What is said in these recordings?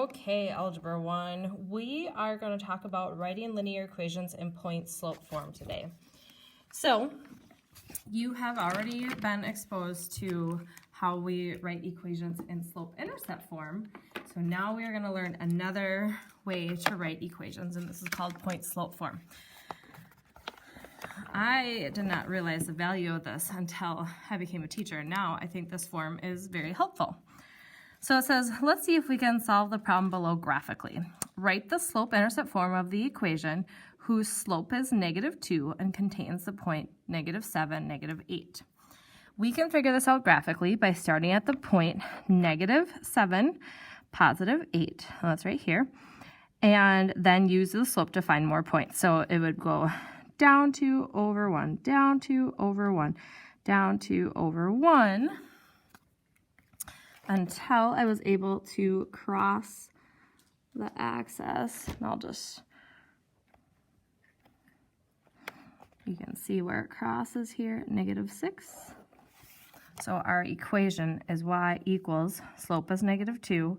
Okay, Algebra 1, we are going to talk about writing linear equations in point-slope form today. So, you have already been exposed to how we write equations in slope-intercept form. So now we are going to learn another way to write equations, and this is called point-slope form. I did not realize the value of this until I became a teacher, and now I think this form is very helpful. So it says, let's see if we can solve the problem below graphically. Write the slope-intercept form of the equation whose slope is -2 and contains the point -7, -8. We can figure this out graphically by starting at the point -7, +8, that's right here, and then use the slope to find more points. So it would go down 2 over 1, down 2 over 1, down 2 over 1, until I was able to cross the axis. And I'll just, you can see where it crosses here, -6. So our equation is y equals, slope is -2,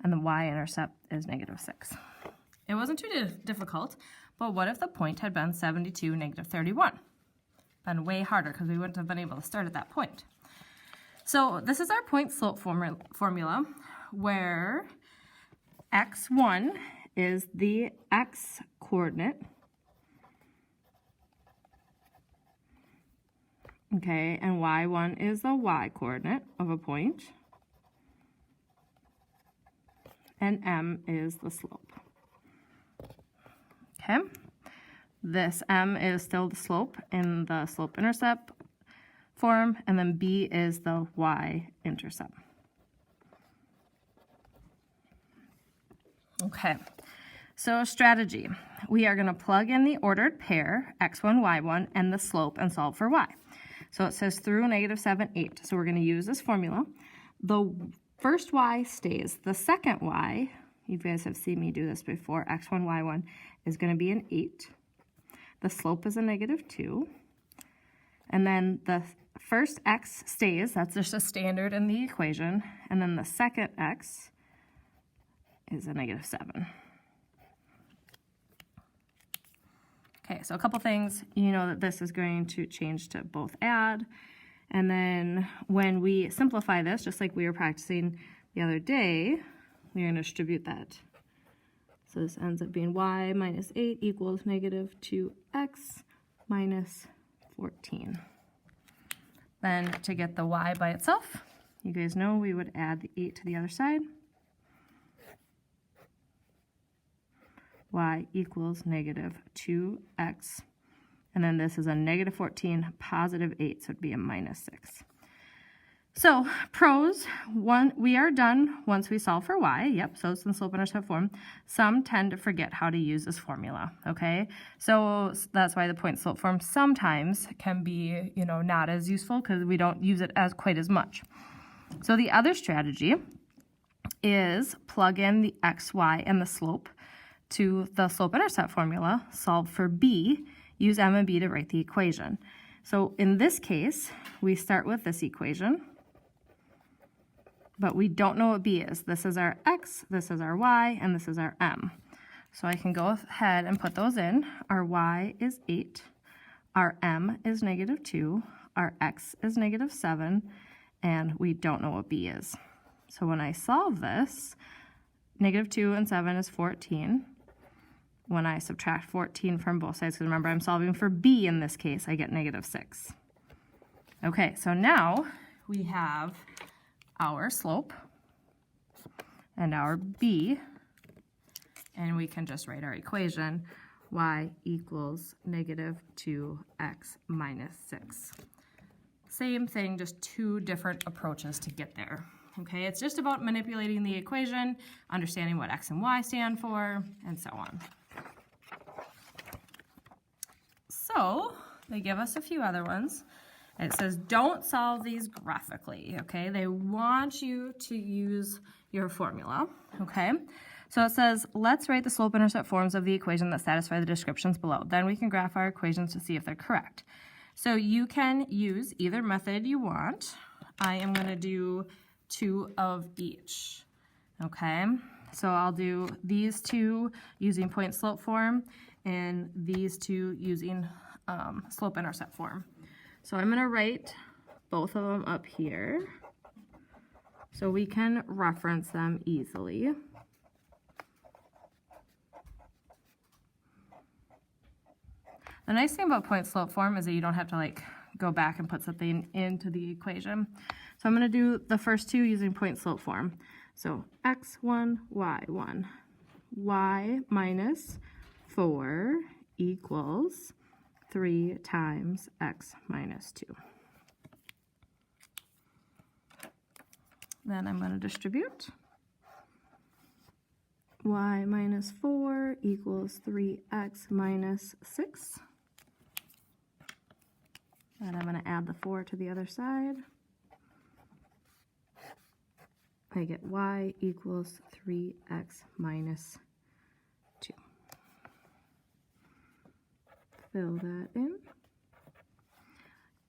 and the y-intercept is -6. It wasn't too difficult, but what if the point had been 72, -31? Been way harder because we wouldn't have been able to start at that point. So this is our point-slope formula where x1 is the x-coordinate, okay, and y1 is the y-coordinate of a point, and m is the slope. Okay, this m is still the slope in the slope-intercept form, and then b is the y-intercept. Okay, so strategy. We are going to plug in the ordered pair, x1, y1, and the slope and solve for y. So it says through -7, 8. So we're going to use this formula. The first y stays. The second y, you guys have seen me do this before, x1, y1, is going to be an 8. The slope is a -2. And then the first x stays, that's just a standard in the equation, and then the second x is a -7. Okay, so a couple things. You know that this is going to change to both add, and then when we simplify this, just like we were practicing the other day, we're going to distribute that. So this ends up being y minus 8 equals -2x minus 14. Then to get the y by itself, you guys know we would add the 8 to the other side. Y equals -2x. And then this is a -14, +8, so it'd be a -6. So pros, we are done once we solve for y. Yep, so it's in slope-intercept form. Some tend to forget how to use this formula, okay? So that's why the point-slope form sometimes can be, not as useful because we don't use it as quite as much. So the other strategy is plug in the x, y, and the slope to the slope-intercept formula, solve for b, use m and b to write the equation. So in this case, we start with this equation, but we don't know what b is. This is our x, this is our y, and this is our m. So I can go ahead and put those in. Our y is 8, our m is -2, our x is -7, and we don't know what b is. So when I solve this, -2 and 7 is 14. When I subtract 14 from both sides, because remember I'm solving for b in this case, I get -6. Okay, so now we have our slope and our b, and we can just write our equation, y equals -2x minus 6. Same thing, just two different approaches to get there. Okay, it's just about manipulating the equation, understanding what x and y stand for, and so on. So they give us a few other ones. It says don't solve these graphically, okay? They want you to use your formula, okay? So it says, let's write the slope-intercept forms of the equation that satisfy the descriptions below. Then we can graph our equations to see if they're correct. So you can use either method you want. I am going to do 2 of each, okay? So I'll do these two using point slope form and these two using slope intercept form. So I'm going to write both of them up here so we can reference them easily. The nice thing about point slope form is that you don't have to like go back and put something into the equation. So I'm going to do the first two using point slope form. So x1, y1. Y minus 4 equals 3 times x minus 2. Then I'm going to distribute. Y minus 4 equals 3x minus 6. And I'm going to add the 4 to the other side. I get y equals 3x minus 2. Fill that in.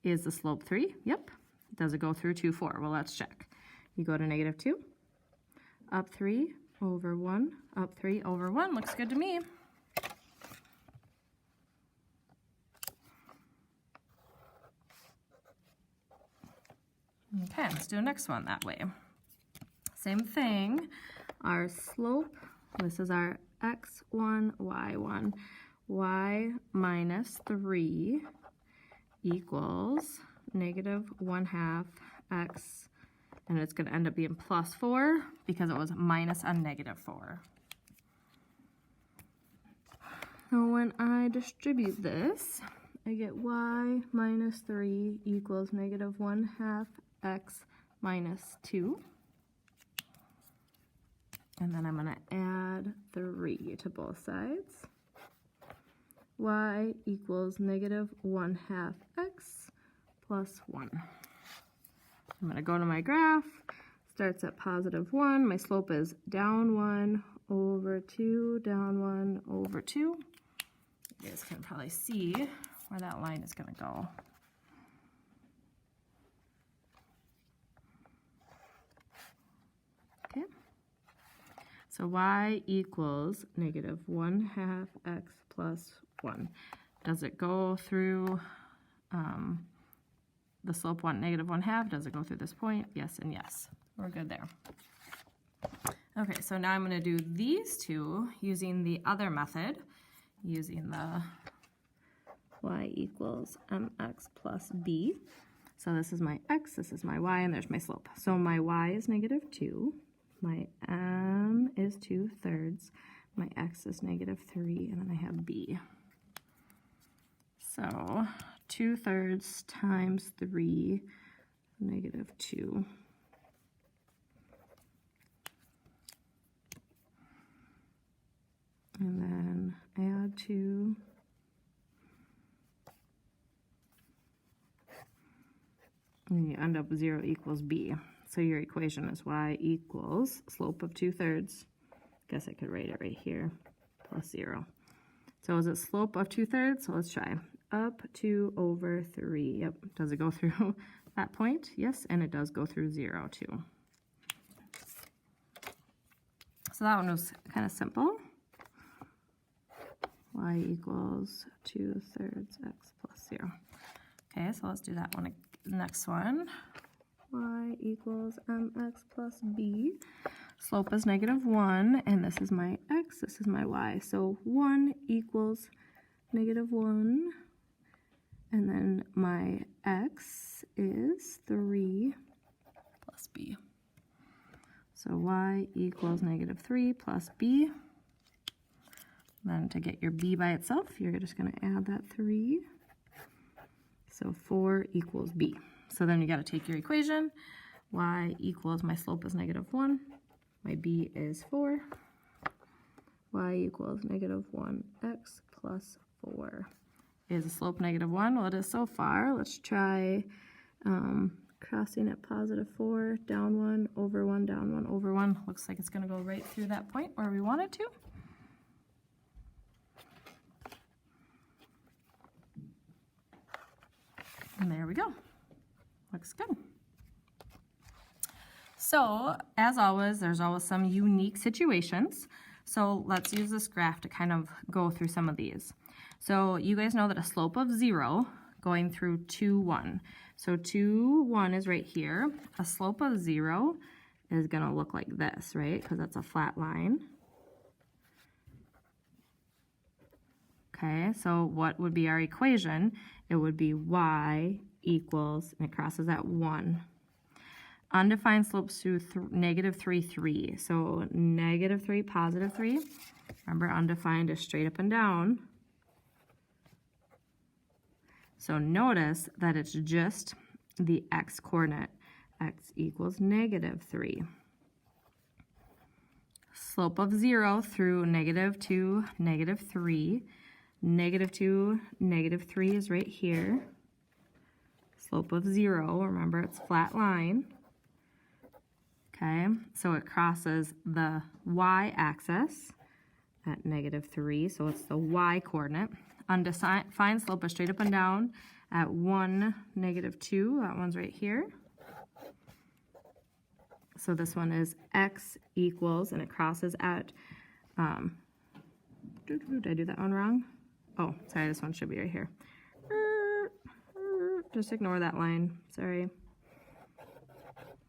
Is the slope 3? Yep. Does it go through 2, 4? Well, let's check. You go to -2, up 3 over 1, up 3 over 1. Looks good to me. Okay, let's do the next one that way. Same thing. Our slope, this is our x1, y1. Y minus 3 equals -1/2 x, and it's going to end up being +4 because it was minus a -4. So when I distribute this, I get y minus 3 equals -1/2 x minus 2. And then I'm going to add 3 to both sides. Y equals -1/2 x plus 1. I'm going to go to my graph. Starts at +1. My slope is down 1 over 2, down 1 over 2. You guys can probably see where that line is going to go. Okay. So y equals -1/2 x plus 1. Does it go through the slope -1/2? Does it go through this point? Yes and yes. We're good there. Okay, so now I'm going to do these two using the other method, using the y equals mx plus b. So this is my x, this is my y, and there's my slope. So my y is -2, my m is 2/3, my x is -3, and then I have b. So 2/3 times 3, -2. And then add 2. And you end up with 0 equals b. So your equation is y equals slope of 2/3. Guess I could write it right here, plus 0. So is it slope of 2/3? So let's try. Up 2 over 3. Yep. Does it go through that point? Yes, and it does go through 0 too. So that one was kind of simple. Y equals 2/3 x plus 0. Okay, so let's do that one. Next one. Y equals mx plus b. Slope is -1, and this is my x, this is my y. So 1 equals -1, and then my x is 3 plus b. So y equals -3 plus b. Then to get your b by itself, you're just going to add that 3. So 4 equals b. So then you got to take your equation. Y equals, my slope is -1. My b is 4. Y equals -1x plus 4. Is the slope -1? Well, it is so far. Let's try crossing at +4, down 1, over 1, down 1, over 1. Looks like it's going to go right through that point where we want it to. And there we go. Looks good. So, as always, there's always some unique situations. So let's use this graph to kind of go through some of these. So you guys know that a slope of 0 going through 2, 1. So 2, 1 is right here. A slope of 0 is going to look like this, right? Because that's a flat line. Okay, so what would be our equation? It would be y equals, and it crosses at 1. Undefined slopes through -3, 3. So -3, +3. Remember, undefined is straight up and down. So notice that it's just the x-coordinate. X equals -3. Slope of 0 through -2, -3. -2, -3 is right here. Slope of 0, remember it's flat line. Okay, so it crosses the y-axis at -3, so it's the y-coordinate. Undefined slope is straight up and down at 1, -2, that one's right here. So this one is x equals, and it crosses at, did I do that one wrong? Oh, sorry, this one should be right here. Just ignore that line, sorry.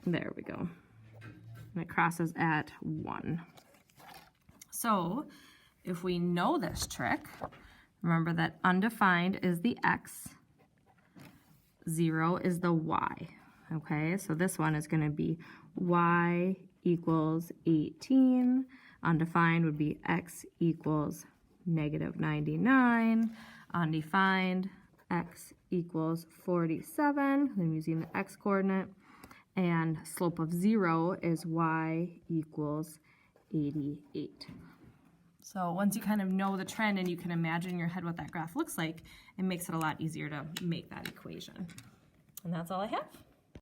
There we go. And it crosses at 1. So if we know this trick, remember that undefined is the x, 0 is the y. Okay, so this one is going to be y equals 18. Undefined would be x equals -99. Undefined, x equals 47. I'm using the x-coordinate. And slope of 0 is y equals 88. So once you kind of know the trend and you can imagine in your head what that graph looks like, it makes it a lot easier to make that equation. And that's all I have.